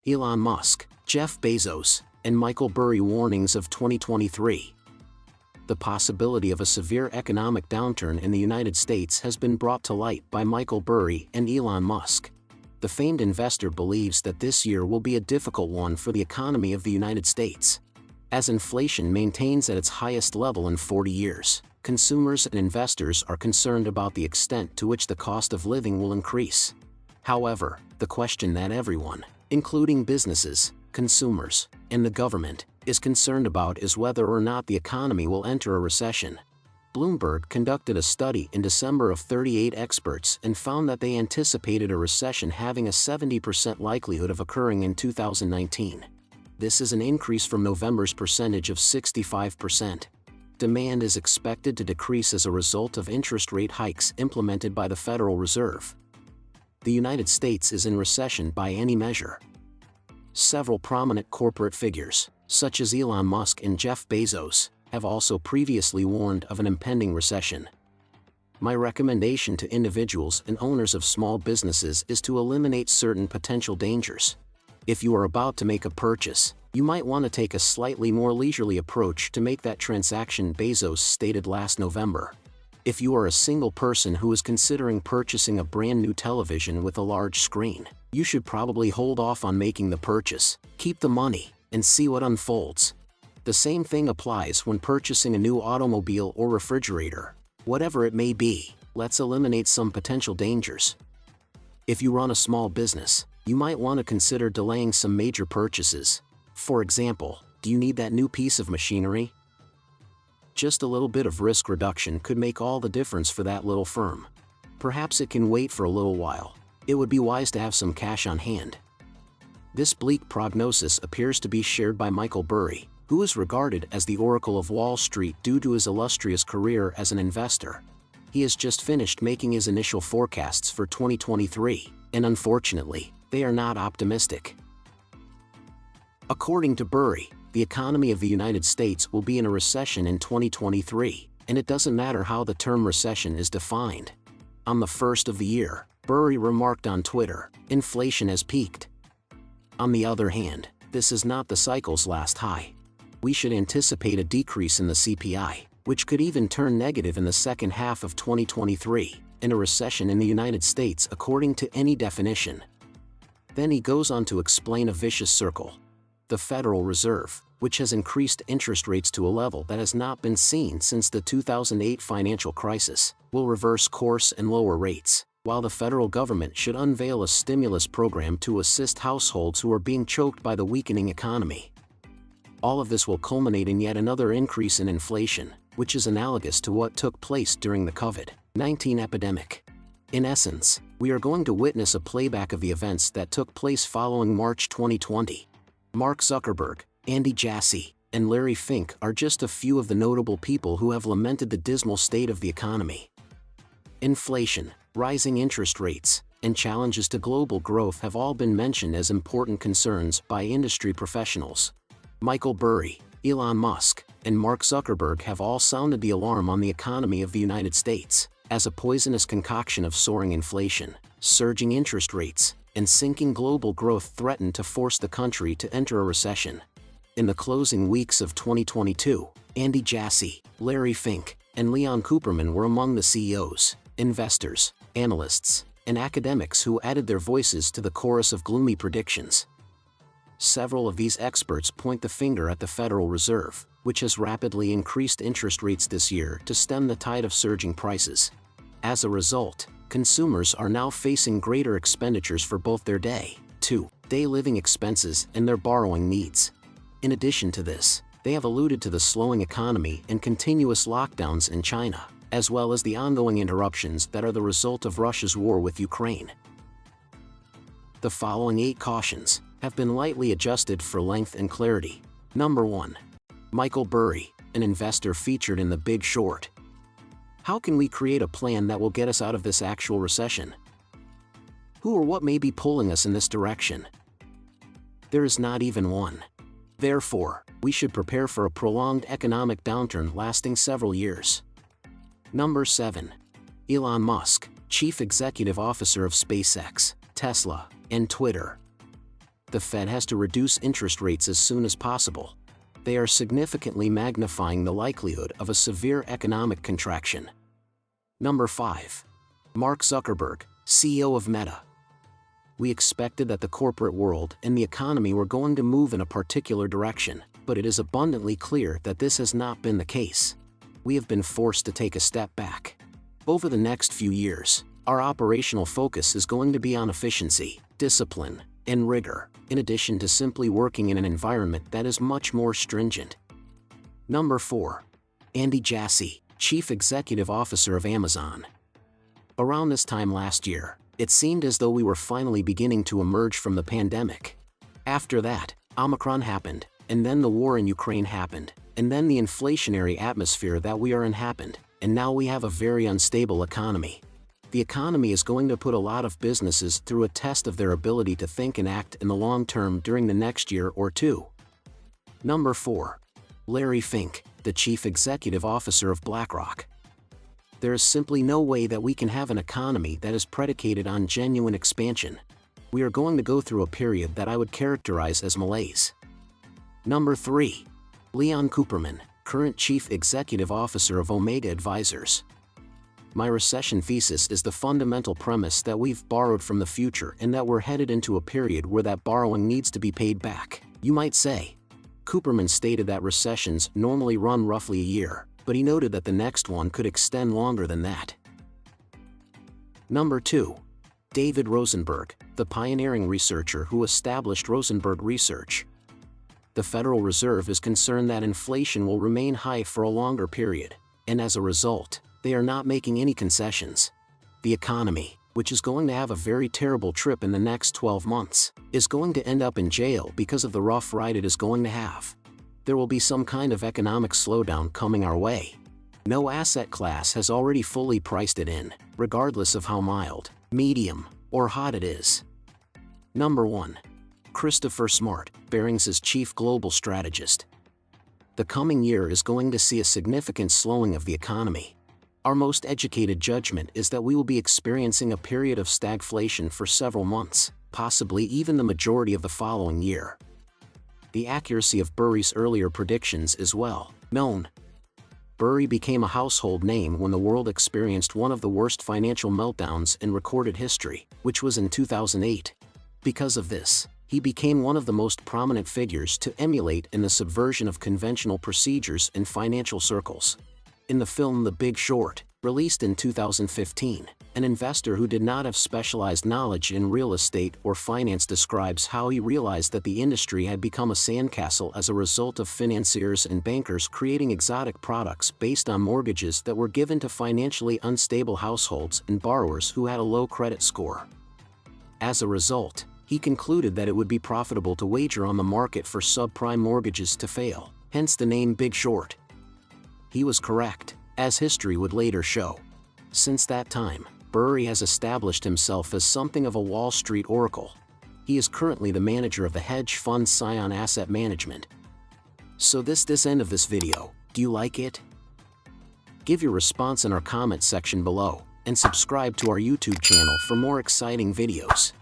Elon Musk, Jeff Bezos, and Michael Burry warnings of 2023. The possibility of a severe economic downturn in the United States has been brought to light by Michael Burry and Elon Musk. The famed investor believes that this year will be a difficult one for the economy of the United States. As inflation maintains at its highest level in 40 years, consumers and investors are concerned about the extent to which the cost of living will increase. However, the question that everyone, including businesses, consumers, and the government, is concerned about is whether or not the economy will enter a recession. Bloomberg conducted a study in December of 38 experts and found that they anticipated a recession having a 70% likelihood of occurring in 2019. This is an increase from November's percentage of 65%. Demand is expected to decrease as a result of interest rate hikes implemented by the Federal Reserve. The United States is in recession by any measure. Several prominent corporate figures, such as Elon Musk and Jeff Bezos, have also previously warned of an impending recession. My recommendation to individuals and owners of small businesses is to eliminate certain potential dangers. If you are about to make a purchase, you might want to take a slightly more leisurely approach to make that transaction, Bezos stated last November. If you are a single person who is considering purchasing a brand new television with a large screen, you should probably hold off on making the purchase, keep the money, and see what unfolds. The same thing applies when purchasing a new automobile or refrigerator. Whatever it may be, let's eliminate some potential dangers. If you run a small business, you might want to consider delaying some major purchases. For example, do you need that new piece of machinery? Just a little bit of risk reduction could make all the difference for that little firm. Perhaps it can wait for a little while. It would be wise to have some cash on hand. This bleak prognosis appears to be shared by Michael Burry, who is regarded as the Oracle of Wall Street due to his illustrious career as an investor. He has just finished making his initial forecasts for 2023, and unfortunately, they are not optimistic. According to Burry, the economy of the United States will be in a recession in 2023, and it doesn't matter how the term recession is defined. On the first of the year, Burry remarked on Twitter, "Inflation has peaked." On the other hand, this is not the cycle's last high. We should anticipate a decrease in the CPI, which could even turn negative in the second half of 2023, in a recession in the United States according to any definition. Then he goes on to explain a vicious circle. The Federal Reserve, which has increased interest rates to a level that has not been seen since the 2008 financial crisis, will reverse course and lower rates, while the federal government should unveil a stimulus program to assist households who are being choked by the weakening economy. All of this will culminate in yet another increase in inflation, which is analogous to what took place during the COVID-19 epidemic. In essence, we are going to witness a playback of the events that took place following March 2020. Mark Zuckerberg, Andy Jassy, and Larry Fink are just a few of the notable people who have lamented the dismal state of the economy. Inflation, rising interest rates, and challenges to global growth have all been mentioned as important concerns by industry professionals. Michael Burry, Elon Musk, and Mark Zuckerberg have all sounded the alarm on the economy of the United States, as a poisonous concoction of soaring inflation, surging interest rates, and sinking global growth threaten to force the country to enter a recession. In the closing weeks of 2022, Andy Jassy, Larry Fink, and Leon Cooperman were among the CEOs, investors, analysts, and academics who added their voices to the chorus of gloomy predictions. Several of these experts point the finger at the Federal Reserve, which has rapidly increased interest rates this year to stem the tide of surging prices. As a result, consumers are now facing greater expenditures for both their day-to-day living expenses and their borrowing needs. In addition to this, they have alluded to the slowing economy and continuous lockdowns in China, as well as the ongoing interruptions that are the result of Russia's war with Ukraine. The following 8 cautions have been lightly adjusted for length and clarity. Number 1. Michael Burry, an investor featured in The Big Short. How can we create a plan that will get us out of this actual recession? Who or what may be pulling us in this direction? There is not even one. Therefore, we should prepare for a prolonged economic downturn lasting several years. Number 7. Elon Musk, Chief Executive Officer of SpaceX, Tesla, and Twitter. The Fed has to reduce interest rates as soon as possible. They are significantly magnifying the likelihood of a severe economic contraction. Number 5. Mark Zuckerberg, CEO of Meta. We expected that the corporate world and the economy were going to move in a particular direction, but it is abundantly clear that this has not been the case. We have been forced to take a step back. Over the next few years, our operational focus is going to be on efficiency, discipline, and rigor, in addition to simply working in an environment that is much more stringent. Number 4. Andy Jassy, Chief Executive Officer of Amazon. Around this time last year, it seemed as though we were finally beginning to emerge from the pandemic. After that, Omicron happened, and then the war in Ukraine happened, and then the inflationary atmosphere that we are in happened, and now we have a very unstable economy. The economy is going to put a lot of businesses through a test of their ability to think and act in the long term during the next year or two. Number 4. Larry Fink, the Chief Executive Officer of BlackRock. There is simply no way that we can have an economy that is predicated on genuine expansion. We are going to go through a period that I would characterize as malaise. Number 3. Leon Cooperman, current Chief Executive Officer of Omega Advisors. My recession thesis is the fundamental premise that we've borrowed from the future and that we're headed into a period where that borrowing needs to be paid back, you might say. Cooperman stated that recessions normally run roughly a year, but he noted that the next one could extend longer than that. Number 2. David Rosenberg, the pioneering researcher who established Rosenberg Research. The Federal Reserve is concerned that inflation will remain high for a longer period, and as a result, they are not making any concessions. The economy, which is going to have a very terrible trip in the next 12 months, is going to end up in jail because of the rough ride it is going to have. There will be some kind of economic slowdown coming our way. No asset class has already fully priced it in, regardless of how mild, medium, or hot it is. Number 1. Christopher Smart, Barings' Chief Global Strategist. The coming year is going to see a significant slowing of the economy. Our most educated judgment is that we will be experiencing a period of stagflation for several months, possibly even the majority of the following year. The accuracy of Burry's earlier predictions is well known. Burry became a household name when the world experienced one of the worst financial meltdowns in recorded history, which was in 2008. Because of this, he became one of the most prominent figures to emulate in the subversion of conventional procedures in financial circles. In the film The Big Short, released in 2015, an investor who did not have specialized knowledge in real estate or finance describes how he realized that the industry had become a sandcastle as a result of financiers and bankers creating exotic products based on mortgages that were given to financially unstable households and borrowers who had a low credit score. As a result, he concluded that it would be profitable to wager on the market for subprime mortgages to fail, hence the name Big Short. He was correct, as history would later show. Since that time, Burry has established himself as something of a Wall Street oracle. He is currently the manager of the hedge fund Scion Asset Management. So this end of this video, do you like it? Give your response in our comment section below, and subscribe to our YouTube channel for more exciting videos.